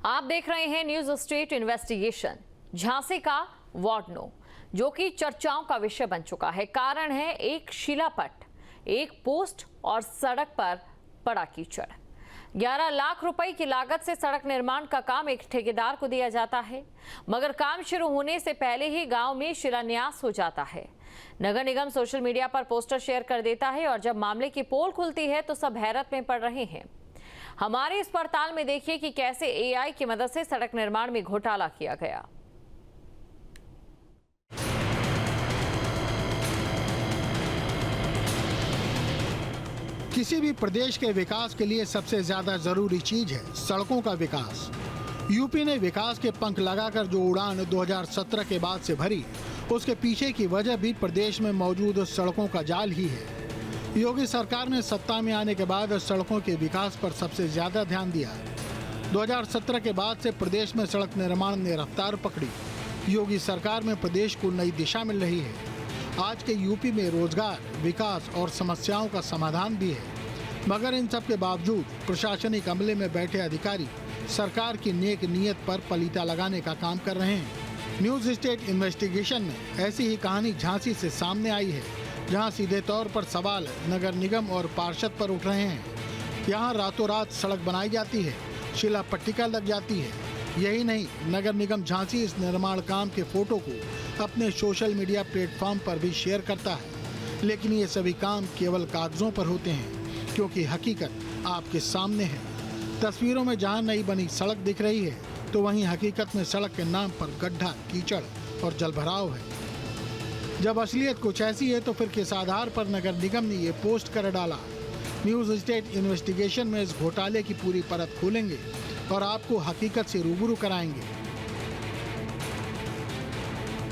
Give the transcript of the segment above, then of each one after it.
आप देख रहे हैं न्यूज स्टेट इन्वेस्टिगेशन। झांसी का वार्ड 9 जो कि चर्चाओं का विषय बन चुका है। कारण है एक शिलापट, एक पोस्ट और सड़क पर पड़ा कीचड़। 11 लाख रुपए की लागत से सड़क निर्माण का काम एक ठेकेदार को दिया जाता है, मगर काम शुरू होने से पहले ही गांव में शिलान्यास हो जाता है। नगर निगम सोशल मीडिया पर पोस्टर शेयर कर देता है और जब मामले की पोल खुलती है तो सब हैरत में पड़ रहे हैं। हमारे इस पड़ताल में देखिए कि कैसे एआई की मदद से सड़क निर्माण में घोटाला किया गया। किसी भी प्रदेश के विकास के लिए सबसे ज्यादा जरूरी चीज है सड़कों का विकास। यूपी ने विकास के पंख लगाकर जो उड़ान 2017 के बाद से भरी, उसके पीछे की वजह भी प्रदेश में मौजूद सड़कों का जाल ही है। योगी सरकार ने सत्ता में आने के बाद सड़कों के विकास पर सबसे ज्यादा ध्यान दिया। 2017 के बाद से प्रदेश में सड़क निर्माण ने रफ्तार पकड़ी। योगी सरकार में प्रदेश को नई दिशा मिल रही है। आज के यूपी में रोजगार, विकास और समस्याओं का समाधान भी है, मगर इन सब के बावजूद प्रशासनिक अमले में बैठे अधिकारी सरकार की नेक नीयत पर पलीता लगाने का काम कर रहे हैं। न्यूज स्टेट इन्वेस्टिगेशन में ऐसी ही कहानी झांसी से सामने आई है, जहां सीधे तौर पर सवाल नगर निगम और पार्षद पर उठ रहे हैं। यहां रातों रात सड़क बनाई जाती है, शिला पट्टिका लग जाती है। यही नहीं, नगर निगम झांसी इस निर्माण काम के फोटो को अपने सोशल मीडिया प्लेटफॉर्म पर भी शेयर करता है, लेकिन ये सभी काम केवल कागजों पर होते हैं, क्योंकि हकीकत आपके सामने है। तस्वीरों में जहां नई बनी सड़क दिख रही है, तो वहीं हकीकत में सड़क के नाम पर गड्ढा, कीचड़ और जलभराव है। जब असलियत कुछ ऐसी है तो फिर किस आधार पर नगर निगम ने ये पोस्ट कर डाला? न्यूज स्टेट इन्वेस्टिगेशन में इस घोटाले की पूरी परत खोलेंगे और आपको हकीकत से रूबरू कराएंगे।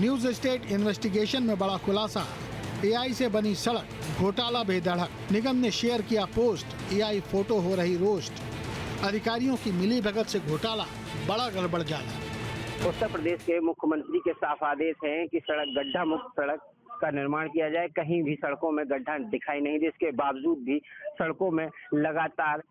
न्यूज स्टेट इन्वेस्टिगेशन में बड़ा खुलासा, एआई से बनी सड़क, घोटाला बेधड़क। निगम ने शेयर किया पोस्ट, एआई फोटो हो रही रोस्ट। अधिकारियों की मिली भगत से घोटाला, बड़ा गड़बड़ जाला। उत्तर प्रदेश के मुख्यमंत्री के साफ आदेश हैं कि सड़क गड्ढा मुक्त सड़क का निर्माण किया जाए। कहीं भी सड़कों में गड्ढा दिखाई नहीं दे, इसके बावजूद भी सड़कों में लगातार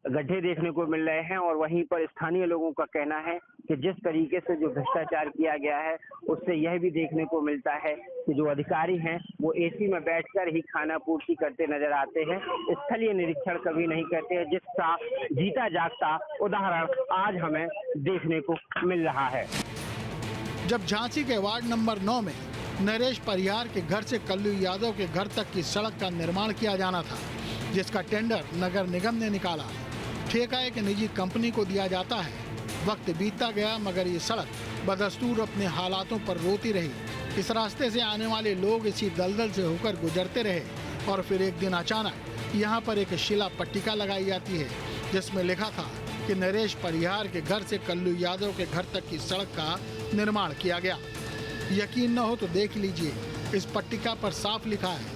गड्ढे देखने को मिल रहे हैं। और वहीं पर स्थानीय लोगों का कहना है कि जिस तरीके से जो भ्रष्टाचार किया गया है, उससे यह भी देखने को मिलता है कि जो अधिकारी हैं वो एसी में बैठकर ही खाना पूर्ति करते नजर आते हैं, स्थलीय निरीक्षण कभी नहीं करते हैं, जिसका जीता जागता उदाहरण आज हमें देखने को मिल रहा है। जब झांसी के वार्ड नंबर 9 में नरेश परिहार के घर से कल्लू यादव के घर तक की सड़क का निर्माण किया जाना था, जिसका टेंडर नगर निगम ने निकाला, ठेका एक निजी कंपनी को दिया जाता है। वक्त बीतता गया, मगर ये सड़क बदस्तूर अपने हालातों पर रोती रही। इस रास्ते से आने वाले लोग इसी दलदल से होकर गुजरते रहे और फिर एक दिन अचानक यहाँ पर एक शिला पट्टिका लगाई जाती है, जिसमें लिखा था कि नरेश परिहार के घर से कल्लू यादव के घर तक की सड़क का निर्माण किया गया। यकीन न हो तो देख लीजिए, इस पट्टिका पर साफ लिखा है,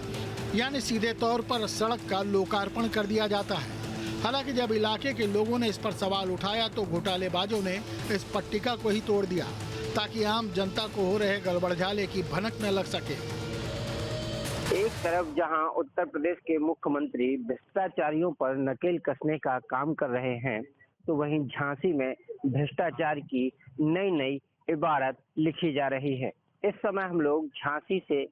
यानी सीधे तौर पर सड़क का लोकार्पण कर दिया जाता है। हालांकि जब इलाके के लोगों ने इस पर सवाल उठाया तो घोटालेबाजों ने इस पट्टिका को ही तोड़ दिया, ताकि आम जनता को हो रहे गड़बड़झाले की भनक न लग सके। एक तरफ जहां उत्तर प्रदेश के मुख्यमंत्री भ्रष्टाचारियों पर नकेल कसने का काम कर रहे हैं, तो वहीं झांसी में भ्रष्टाचार की नई नई इबारत लिखी जा रही है। इस समय हम लोग झांसी से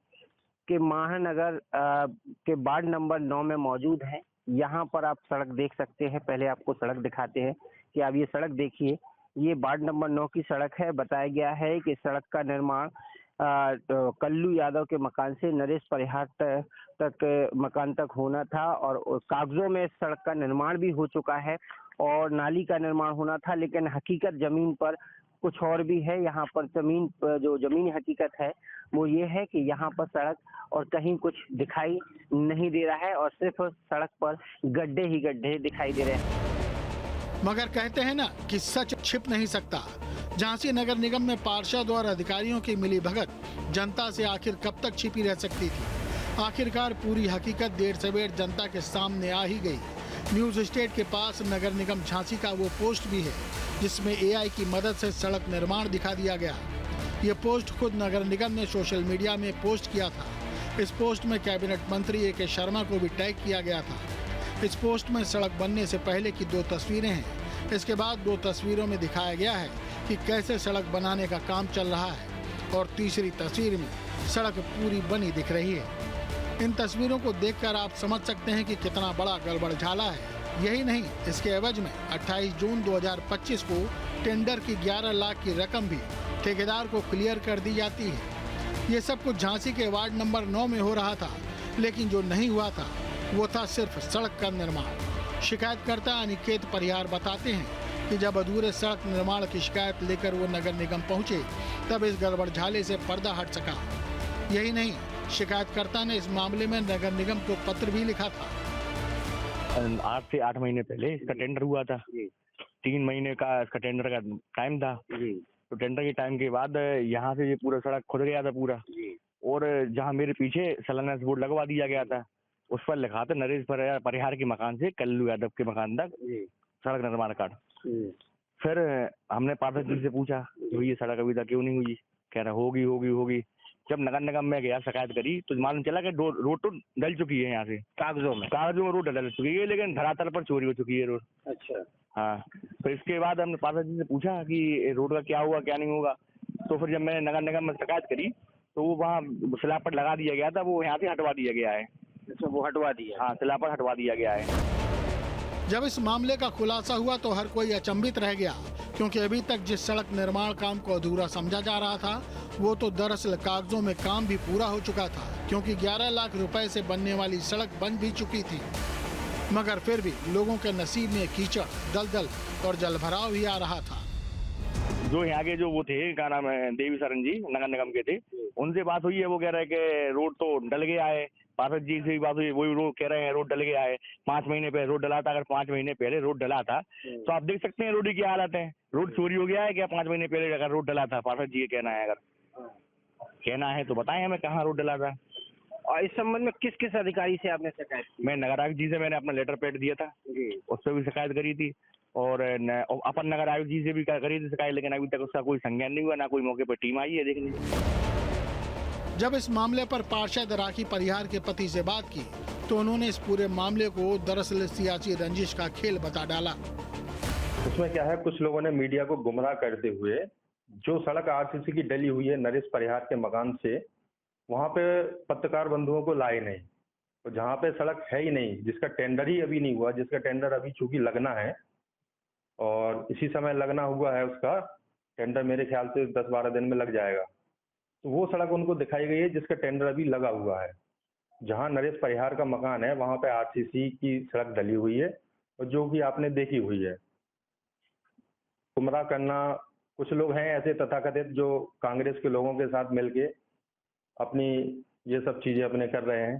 के महानगर के वार्ड नंबर 9 में मौजूद हैं। यहाँ पर आप सड़क देख सकते हैं। पहले आपको सड़क दिखाते हैं कि आप ये सड़क देखिए। ये वार्ड नंबर 9 की सड़क है। बताया गया है कि सड़क का निर्माण कल्लू यादव के मकान से नरेश परिहार तक मकान तक होना था, और कागजों में सड़क का निर्माण भी हो चुका है और नाली का निर्माण होना था। लेकिन हकीकत जमीन पर कुछ और भी है। यहाँ पर जो जमीनी हकीकत है वो ये है कि यहाँ पर सड़क और कहीं कुछ दिखाई नहीं दे रहा है, और सिर्फ सड़क पर गड्ढे ही गड्ढे दिखाई दे रहे हैं। मगर कहते हैं ना कि सच छिप नहीं सकता। झांसी नगर निगम में पार्षद और अधिकारियों की मिली भगत जनता से आखिर कब तक छिपी रह सकती थी? आखिरकार पूरी हकीकत देर सवेर जनता के सामने आ ही गई। न्यूज स्टेट के पास नगर निगम झांसी का वो पोस्ट भी है, जिसमें एआई की मदद से सड़क निर्माण दिखा दिया गया। ये पोस्ट खुद नगर निगम ने सोशल मीडिया में पोस्ट किया था। इस पोस्ट में कैबिनेट मंत्री ए.के. शर्मा को भी टैग किया गया था। इस पोस्ट में सड़क बनने से पहले की 2 तस्वीरें हैं, इसके बाद 2 तस्वीरों में दिखाया गया है कि कैसे सड़क बनाने का काम चल रहा है और तीसरी तस्वीर में सड़क पूरी बनी दिख रही है। इन तस्वीरों को देखकर आप समझ सकते हैं कि कितना बड़ा गड़बड़झाला है। यही नहीं, इसके एवज में 28 जून 2025 को टेंडर की 11 लाख की रकम भी ठेकेदार को क्लियर कर दी जाती है। ये सब कुछ झांसी के वार्ड नंबर 9 में हो रहा था, लेकिन जो नहीं हुआ था वो था सिर्फ सड़क का निर्माण। शिकायतकर्ता अनिकेत परिहार बताते हैं कि जब अधूरे सड़क निर्माण की शिकायत लेकर वो नगर निगम पहुंचे, तब इस गड़बड़झाले से पर्दा हट सका। यही नहीं, शिकायतकर्ता ने इस मामले में नगर निगम को पत्र भी लिखा था। 8 से 8 महीने पहले इसका टेंडर हुआ था। 3 महीने का इसका टेंडर का टाइम था। तो टेंडर के टाइम के बाद यहाँ से ये पूरा सड़क खुद गया था पूरा, और जहाँ मेरे पीछे शिलान्यास बोर्ड लगवा दिया गया था, उस पर लिखा था नरेश परिहार के मकान से कल्लू यादव के मकान तक सड़क निर्माण कार्ड। फिर हमने पार्षद जी से पूछा तो ये सड़क अभी तक क्यों नहीं हुई, कह रहा होगी। जब नगर निगम में गया शिकायत करी तो मालूम चला कि रोड तो डल चुकी है। यहाँ से कागजों में रोड डल चुकी है, लेकिन धरातल पर चोरी हो चुकी है रोड। अच्छा, हाँ। तो इसके बाद हमने पार्षद जी से पूछा कि रोड का क्या हुआ क्या नहीं होगा। तो फिर जब मैंने नगर निगम में शिकायत करी तो वो वहाँ स्लैब लगा दिया गया था, वो यहाँ से हटवा दिया गया है। अच्छा, वो हटवा दिया? हाँ, स्लैब हटवा दिया गया है। जब इस मामले का खुलासा हुआ तो हर कोई अचंभित रह गया, क्योंकि अभी तक जिस सड़क निर्माण काम को अधूरा समझा जा रहा था, वो तो दरअसल कागजों में काम भी पूरा हो चुका था, क्योंकि 11 लाख रुपए से बनने वाली सड़क बन भी चुकी थी। मगर फिर भी लोगों के नसीब में कीचड़, दलदल और जलभराव ही आ रहा था। जो यहाँ के जो वो थे, क्या नाम है, देवी शरण जी, नगर निगम के थे, उनसे बात हुई है। वो कह रहे हैं कि रोड तो डल गया है। पार्षद जी से भी बात हुई, वही रोड कह रहे हैं रोड डल गया है। 5 महीने पहले रोड डला था। अगर 5 महीने पहले रोड डला था तो आप देख सकते हैं रोड की क्या हालत है। रोड चोरी हो गया है क्या 5 महीने पहले अगर रोड डला था? पार्षद जी कहना है, अगर कहना है तो बताएं हमें कहाँ रोड डला था। और इस संबंध में किस किस अधिकारी से आपने शिकायत की? मैं नगर आयुक्त जी से मैंने अपना लेटर पैड दिया था, उस पर भी शिकायत करी थी, और अपन नगर आयुक्त जी से भी करी थी शिकायत, लेकिन अभी तक उसका कोई संज्ञान नहीं हुआ, ना कोई मौके पर टीम आई है। देख लीजिए। जब इस मामले पर पार्षद राखी परिहार के पति से बात की तो उन्होंने इस पूरे मामले को दरअसल सियासी रंजिश का खेल बता डाला। उसमें क्या है, कुछ लोगों ने मीडिया को गुमराह करते हुए जो सड़क आरसीसी की डली हुई है नरेश परिहार के मकान से, वहां पे पत्रकार बंधुओं को लाए नहीं। तो जहां पे सड़क है ही नहीं, जिसका टेंडर ही अभी नहीं हुआ, जिसका टेंडर अभी चूंकि लगना है और इसी समय लगना हुआ है, उसका टेंडर मेरे ख्याल से 10-12 दिन में लग जाएगा। तो वो सड़क उनको दिखाई गई है जिसका टेंडर अभी लगा हुआ है। जहां नरेश परिहार का मकान है वहां पे आरसीसी की सड़क डली हुई है, और जो भी आपने देखी हुई है। गुमराह करना, कुछ लोग हैं ऐसे तथाकथित जो कांग्रेस के लोगों के साथ मिलके अपनी ये सब चीजें अपने कर रहे हैं,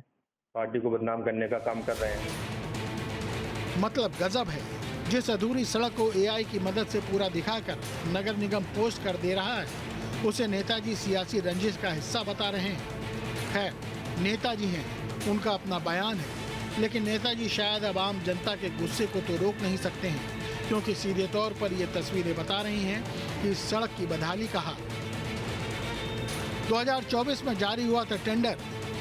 पार्टी को बदनाम करने का काम कर रहे हैं। मतलब गजब है, जिस अधूरी सड़क को एआई की मदद से पूरा दिखाकर नगर निगम पोस्ट कर दे रहा है, उसे नेताजी सियासी रंजिश का हिस्सा बता रहे हैं। खैर, नेताजी हैं, उनका अपना बयान है, लेकिन नेताजी शायद अब आम जनता के गुस्से को तो रोक नहीं सकते हैं, क्योंकि सीधे तौर पर ये तस्वीरें बता रही हैं कि इस सड़क की बदहाली का हाल। 2024 में जारी हुआ था टेंडर,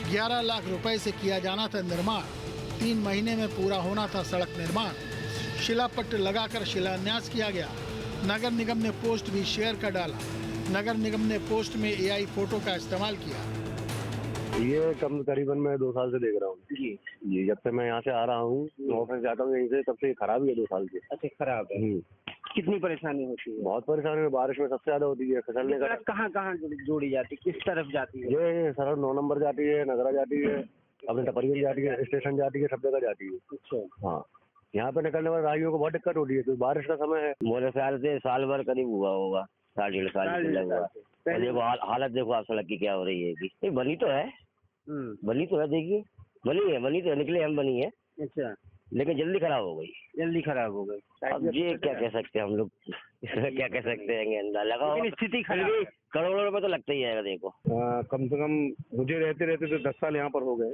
11 लाख रुपए से किया जाना था निर्माण, 3 महीने में पूरा होना था सड़क निर्माण। शिलापट्ट लगाकर शिलान्यास किया गया। नगर निगम ने पोस्ट भी शेयर कर डाला। नगर निगम ने पोस्ट में एआई फोटो का इस्तेमाल किया। ये करीबन मैं 2 साल से देख रहा हूँ जी। जब से मैं यहाँ से आ रहा हूँ, ऑफिस जाता हूँ यहीं से, तब से खराब ही है 2 साल से। अच्छा, खराब है। कितनी परेशानी होती है? बहुत परेशानी है, बारिश में सबसे ज्यादा होती है। फिसलने का कहाँ जोड़ी जाती है, किस तरफ जाती है? ये सड़क 9 नंबर जाती है, नगरा जाती है, अपने टपरिया जाती है, स्टेशन जाती है, सब जगह जाती है। अच्छा, हाँ। यहाँ पे निकलने वाले राहियों को बहुत दिक्कत होती है, क्योंकि बारिश का समय है। मेरे ख्याल से साल भर करीब हुआ होगा, 1.5 साल हुआ। देखो हालत देखो आप सड़क की क्या हो रही है कि बनी तो है, देखिए बनी तो है, निकले हम बनी है। अच्छा, लेकिन जल्दी खराब हो गई। अब ये क्या कह सकते हैं हम लोग, इसमें क्या कह सकते हैं, अंदाजा लगाओ। स्थिति खराब, करोड़ों रुपए तो लगता ही है। देखो कम से कम मुझे रहते तो 10 साल यहाँ पर हो गए,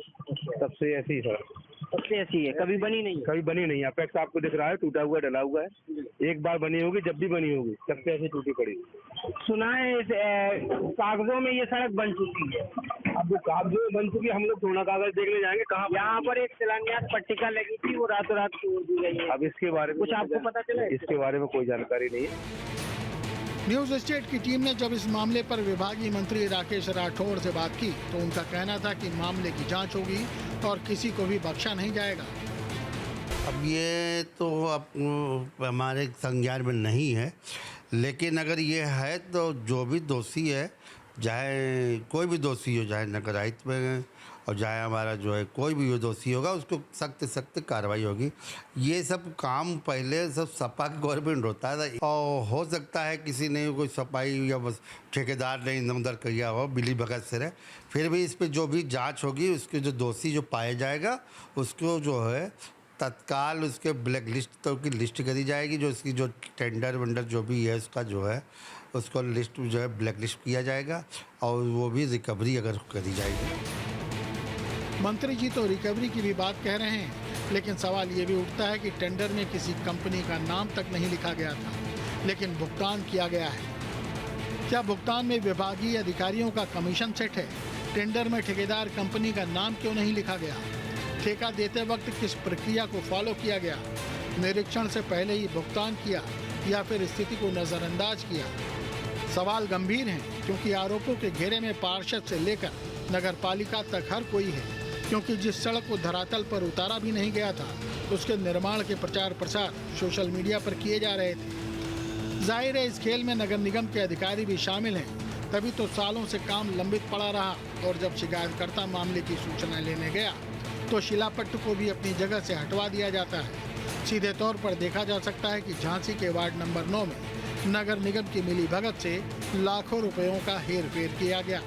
तब से ऐसी ही सड़क। सबसे ऐसी है, कभी बनी नहीं। कभी बनी नहीं। अपेक्स आपको दिख रहा है टूटा हुआ डला हुआ है, एक बार बनी होगी, जब भी बनी होगी सबसे ऐसी टूटी पड़ी। सुना है कागजों में ये सड़क बन चुकी है। अब वो कागजों में बन चुकी, हम लोग थोड़ा कागज देखने जाएंगे कहाँ। यहाँ पर एक शिलान्यास पट्टिका लगी थी, वो रातों रात तोड़ दी गई है। अब इसके बारे में कुछ आपको पता चला? इसके बारे में कोई जानकारी नहीं है। न्यूज स्टेट की टीम ने जब इस मामले पर विभागीय मंत्री राकेश राठौड़ से बात की तो उनका कहना था कि मामले की जांच होगी और किसी को भी बख्शा नहीं जाएगा। अब ये तो अब हमारे संज्ञान में नहीं है, लेकिन अगर ये है तो जो भी दोषी है, चाहे कोई भी दोषी हो, चाहे नगर आयुक्त में और चाहे हमारा जो है कोई भी दोषी होगा, उसको सख्त सख्त कार्रवाई होगी। ये सब काम पहले सब सपा की गवर्नमेंट होता था, और हो सकता है किसी ने कोई सफाई या बस ठेकेदार ने इधर उधर किया हो, बिली भगत से रहे। फिर भी इस पर जो भी जांच होगी, उसके जो दोषी जो पाया जाएगा उसको जो है तत्काल उसके ब्लैक लिस्ट की लिस्ट करी जाएगी। जो इसकी जो टेंडर वेंडर जो भी है उसका जो है उसको लिस्ट जो है ब्लैक लिस्ट किया जाएगा, और वो भी रिकवरी अगर करी जाएगी। मंत्री जी तो रिकवरी की भी बात कह रहे हैं, लेकिन सवाल ये भी उठता है कि टेंडर में किसी कंपनी का नाम तक नहीं लिखा गया था, लेकिन भुगतान किया गया है। क्या भुगतान में विभागीय अधिकारियों का कमीशन सेट है? टेंडर में ठेकेदार कंपनी का नाम क्यों नहीं लिखा गया? ठेका देते वक्त किस प्रक्रिया को फॉलो किया गया? निरीक्षण से पहले ही भुगतान किया या फिर स्थिति को नजरअंदाज किया? सवाल गंभीर हैं, क्योंकि आरोपों के घेरे में पार्षद से लेकर नगर पालिका तक हर कोई है, क्योंकि जिस सड़क को धरातल पर उतारा भी नहीं गया था, उसके निर्माण के प्रचार प्रसार सोशल मीडिया पर किए जा रहे थे। जाहिर है इस खेल में नगर निगम के अधिकारी भी शामिल हैं, तभी तो सालों से काम लंबित पड़ा रहा। और जब शिकायतकर्ता मामले की सूचना लेने गया तो शिलापट्ट को भी अपनी जगह से हटवा दिया जाता है। सीधे तौर पर देखा जा सकता है कि झांसी के वार्ड नंबर 9 में नगर निगम की मिली भगत से लाखों रुपयों का हेरफेर किया गया।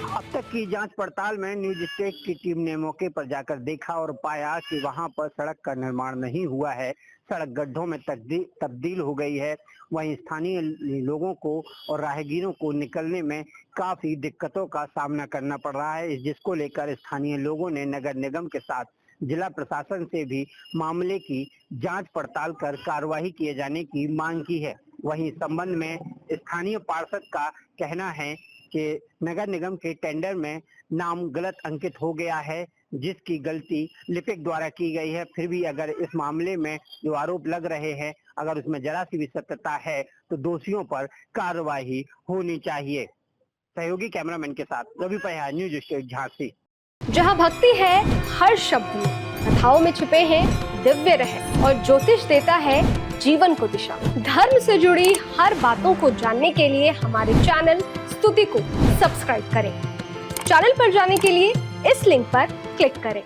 अब तक की जांच पड़ताल में न्यूज स्टेट की टीम ने मौके पर जाकर देखा और पाया कि वहां पर सड़क का निर्माण नहीं हुआ है, सड़क गड्ढों में तब्दील हो गई है। वहीं स्थानीय लोगों को और राहगीरों को निकलने में काफी दिक्कतों का सामना करना पड़ रहा है, जिसको लेकर स्थानीय लोगों ने नगर निगम के साथ जिला प्रशासन से भी मामले की जांच पड़ताल कर कार्रवाई किए जाने की मांग की है। वहीं इस संबंध में स्थानीय पार्षद का कहना है कि नगर निगम के टेंडर में नाम गलत अंकित हो गया है, जिसकी गलती लिपिक द्वारा की गई है। फिर भी अगर इस मामले में जो आरोप लग रहे हैं, अगर उसमें जरा सी भी सत्यता है तो दोषियों पर कार्रवाई होनी चाहिए। सहयोगी कैमरामैन के साथ रवि पया, न्यूज स्टेट झांसी। जहाँ भक्ति है हर शब्द में, कथाओं में छुपे हैं दिव्य रहस्य, और ज्योतिष देता है जीवन को दिशा। धर्म से जुड़ी हर बातों को जानने के लिए हमारे चैनल स्तुति को सब्सक्राइब करें। चैनल पर जाने के लिए इस लिंक पर क्लिक करें।